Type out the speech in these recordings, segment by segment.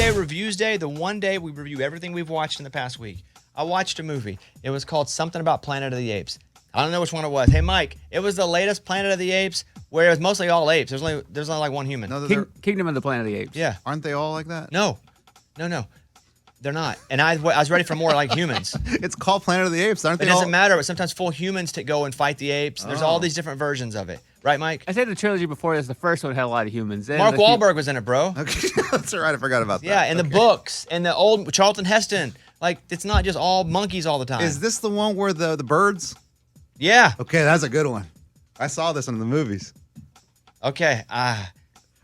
Tuesday Reviews Day, the one day we review everything we've watched in the past week. I watched a movie. It was called something about Planet of the Apes. I don't know which one it was. Hey, Mike, it was the latest Planet of the Apes where it was mostly all apes. There's only like one human. No, Kingdom of the Planet of the Apes. Yeah. Aren't they all like that? No. They're not. And I was ready for more like humans. It's called Planet of the Apes, aren't they? It doesn't matter, but sometimes full humans go and fight the apes. There's all these different versions of it. Right, Mike? I said the trilogy before this, the first one had a lot of humans. Mark Wahlberg was in it, bro. Okay, that's right. I forgot about that. Yeah, and the books, and the old Charlton Heston. Like, it's not just all monkeys all the time. Is this the one where the birds? Yeah. Okay, that's a good one. I saw this in the movies. Okay.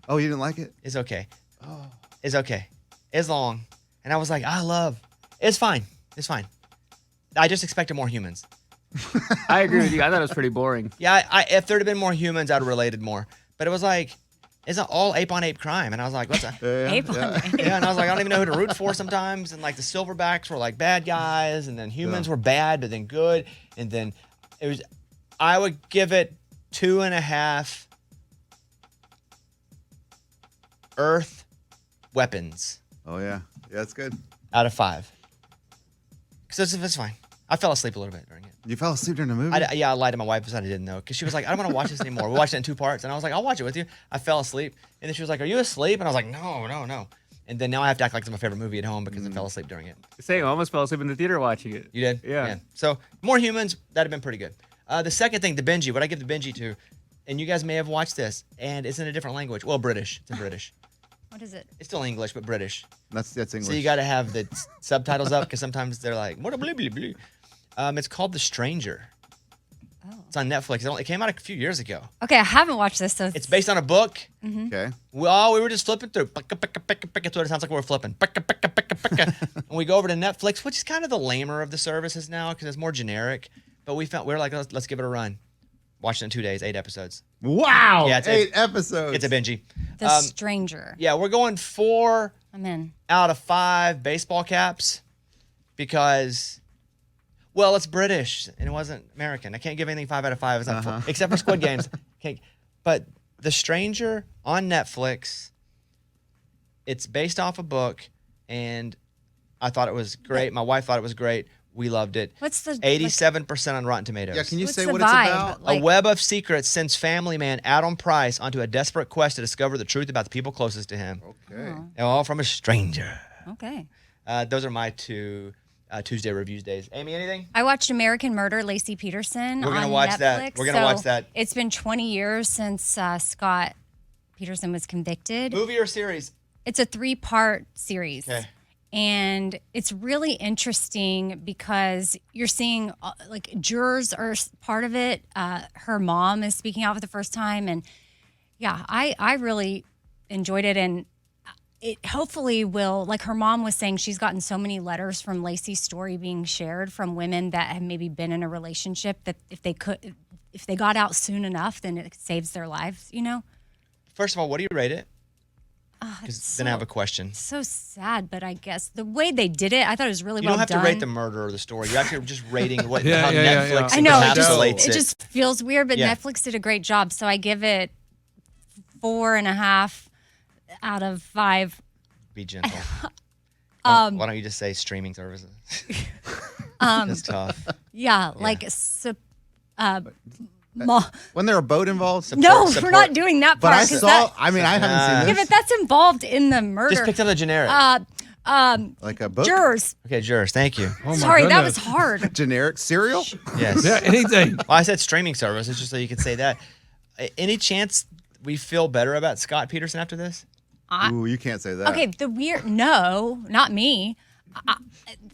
Oh, you didn't like it? It's okay. Oh. It's okay. It's long. And I was like, it's fine. It's fine. I just expected more humans. I agree with you. I thought it was pretty boring. Yeah, if there'd have been more humans, I'd have related more. But it was like, it's an all ape-on-ape crime. And I was like, what's that? Ape-on-ape. Yeah, and I was like, I don't even know who to root for sometimes. And like the silverbacks were like bad guys. And then humans were bad, but then good. And then I would give it 2.5 Earth weapons. Oh, yeah. Yeah, that's good. Out of 5. Because it's fine. I fell asleep a little bit during it. You fell asleep during the movie? I lied to my wife because I didn't know. Because she was like, I don't want to watch this anymore. We watched it in 2 parts. And I was like, I'll watch it with you. I fell asleep. And then she was like, are you asleep? And I was like, no. And then now I have to act like it's my favorite movie at home because I fell asleep during it. Same. I almost fell asleep in the theater watching it. You did? Yeah. So more humans, that'd have been pretty good. The second thing, the Benji, what I give the Benji to, and you guys may have watched this, and it's in a different language. Well, British. It's in British. What is it? It's still English, but British. That's English. So you got to have the subtitles up because sometimes they're like, what a blah, blah, blah. It's called The Stranger. Oh. It's on Netflix. It came out a few years ago. Okay, I haven't watched this. So It's based on a book. Mm-hmm. Okay. We were just flipping through. That's what it sounds like we're flipping. And we go over to Netflix, which is kind of the lamer of the services now because it's more generic. But we were like, let's give it a run. Watched it in 2 days, 8 episodes. Wow. Yeah, 8 episodes. It's a Benji. The Stranger. Yeah, we're going 4 I'm in. out of 5 baseball caps because, well, it's British and it wasn't American. I can't give anything 5 out of 5. It's not full, except for Squid Games. But The Stranger on Netflix, it's based off a book, and I thought it was great. My wife thought it was great. We loved it. What's the 87% on Rotten Tomatoes? Yeah, can you What's say the what it's vibe? about? Like- A web of secrets sends family man Adam Price onto a desperate quest to discover the truth about the people closest to him. Okay. All from a stranger. Okay. Those are my 2 Tuesday Reviews days. Amy, anything? I watched American Murder, Lacey Peterson. We're gonna on watch Netflix. that. We're gonna watch that. It's been 20 years since Scott Peterson was convicted. Movie or series? It's a 3-part series. Okay. And it's really interesting because you're seeing like jurors are part of it. Her mom is speaking out for the first time. And yeah, I really enjoyed it. And it hopefully will, like her mom was saying, she's gotten so many letters from Lacey's story being shared from women that have maybe been in a relationship that if they got out soon enough, then it saves their lives, you know? First of all, what do you rate it? Because then I have a question. So sad, but I guess the way they did it, I thought it was really You well don't have done. to rate the murder or the story. You're actually just rating how Yeah. Netflix I know encapsulates it just feels weird, but Yeah. Netflix did a great job. So I give it 4.5 out of 5. Be gentle. Why don't you just say streaming services? That's tough. Yeah, like When there a boat involved? no, we're not doing that But part. I 'cause saw, that, I mean, I haven't yeah, seen but this. that's involved in the murder. Just picked up the generic. Like a book? Jurors. Okay, jurors. Thank you. Oh my Sorry, that goodness. was hard. Generic cereal? Yes. Yeah, anything. Well, I said streaming services just so you could say that. Any chance we feel better about Scott Peterson after this? Ooh, you can't say that. Okay, no, not me.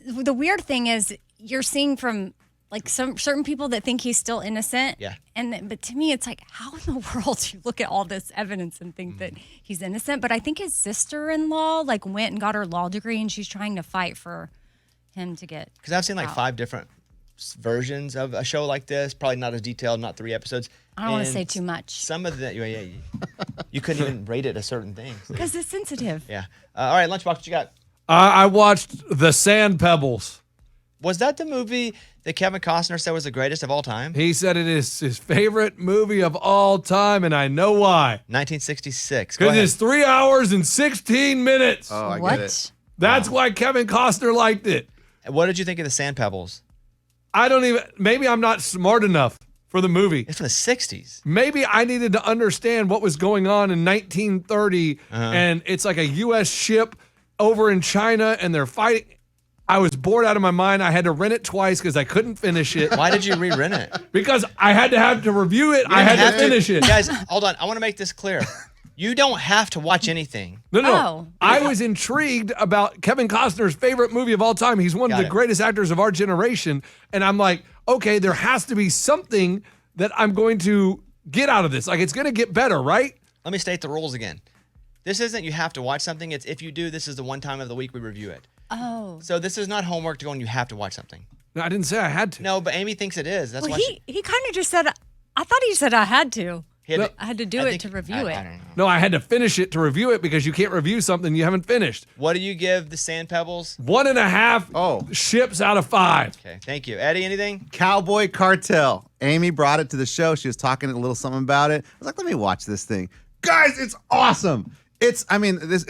The weird thing is you're seeing from like some certain people that think he's still innocent. Yeah. But to me, it's like, how in the world do you look at all this evidence and think that he's innocent? But I think his sister-in-law like went and got her law degree, and she's trying to fight for him to get. Because I've seen like out. 5 different versions of a show like this. Probably not as detailed, not 3 episodes. I don't want to And say too much Some of the you couldn't even rate it a certain thing. because it's sensitive. Yeah. All right, Lunchbox, what you got? I watched The Sand Pebbles. Was that the movie that Kevin Costner said was the greatest of all time? He said it is his favorite movie of all time, and I know why. 1966. Because it's 3 hours and 16 minutes. Oh, I What? get it. That's why Kevin Costner liked it. What did you think of the Sand Pebbles? Maybe I'm not smart enough for the movie. It's from the 60s. Maybe I needed to understand what was going on in 1930, and it's like a U.S. ship over in China, and they're fighting. I was bored out of my mind. I had to rent it twice because I couldn't finish it. Why did you re-rent it? Because I had to review it. I had to finish it. Guys, hold on. I want to make this clear. You don't have to watch anything. No. Oh. I was intrigued about Kevin Costner's favorite movie of all time. He's one of the greatest actors of our generation. And I'm like, okay, there has to be something that I'm going to get out of this. Like, it's going to get better, right? Let me state the rules again. This isn't you have to watch something. It's if you do, this is the one time of the week we review it. Oh. So this is not homework to go and you have to watch something. No, I didn't say I had to. No, but Amy thinks it is. That's Well, why he kind of just said, I thought he said I had to. I had to do it to review it. I don't know. No, I had to finish it to review it because you can't review something you haven't finished. What do you give the Sand Pebbles? 1.5 ships out of 5. Okay, thank you. Eddie, anything? Cowboy Cartel. Amy brought it to the show. She was talking a little something about it. I was like, let me watch this thing. Guys, it's awesome. This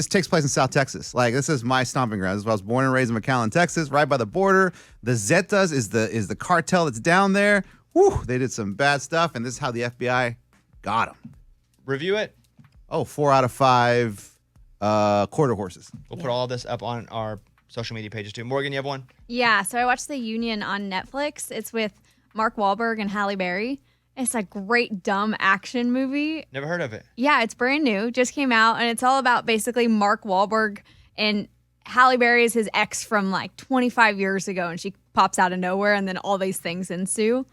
takes place in South Texas. Like, this is my stomping ground. This is where I was born and raised in McAllen, Texas, right by the border. The Zetas is the cartel that's down there. Whew, they did some bad stuff, and this is how the FBI got them. Review it. 4 out of 5 quarter horses. We'll put all this up on our social media pages too. Morgan, you have one? Yeah, so I watched The Union on Netflix. It's with Mark Wahlberg and Halle Berry. It's a great dumb action movie. Never heard of it. Yeah, it's brand new, just came out, and it's all about basically Mark Wahlberg, and Halle Berry is his ex from like 25 years ago, and she pops out of nowhere, and then all these things ensue.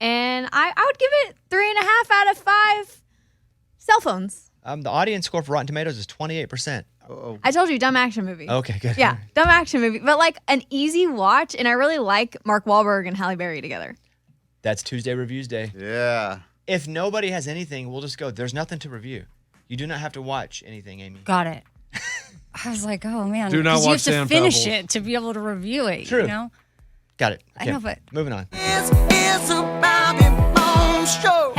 And I would give it 3.5 out of 5 cell phones. The audience score for Rotten Tomatoes is 28%. I told you, dumb action movie. Okay, good. Yeah, dumb action movie, but like an easy watch, and I really like Mark Wahlberg and Halle Berry together. That's Tuesday Reviews Day. Yeah. If nobody has anything, we'll just go. There's nothing to review. You do not have to watch anything, Amy. Got it. I was like, oh, man. Do not 'cause you watch have to Sand finish Pebbles. it to be able to review it, True. you know? Got it. I know, but- Moving on. It's a Bobby Bones show.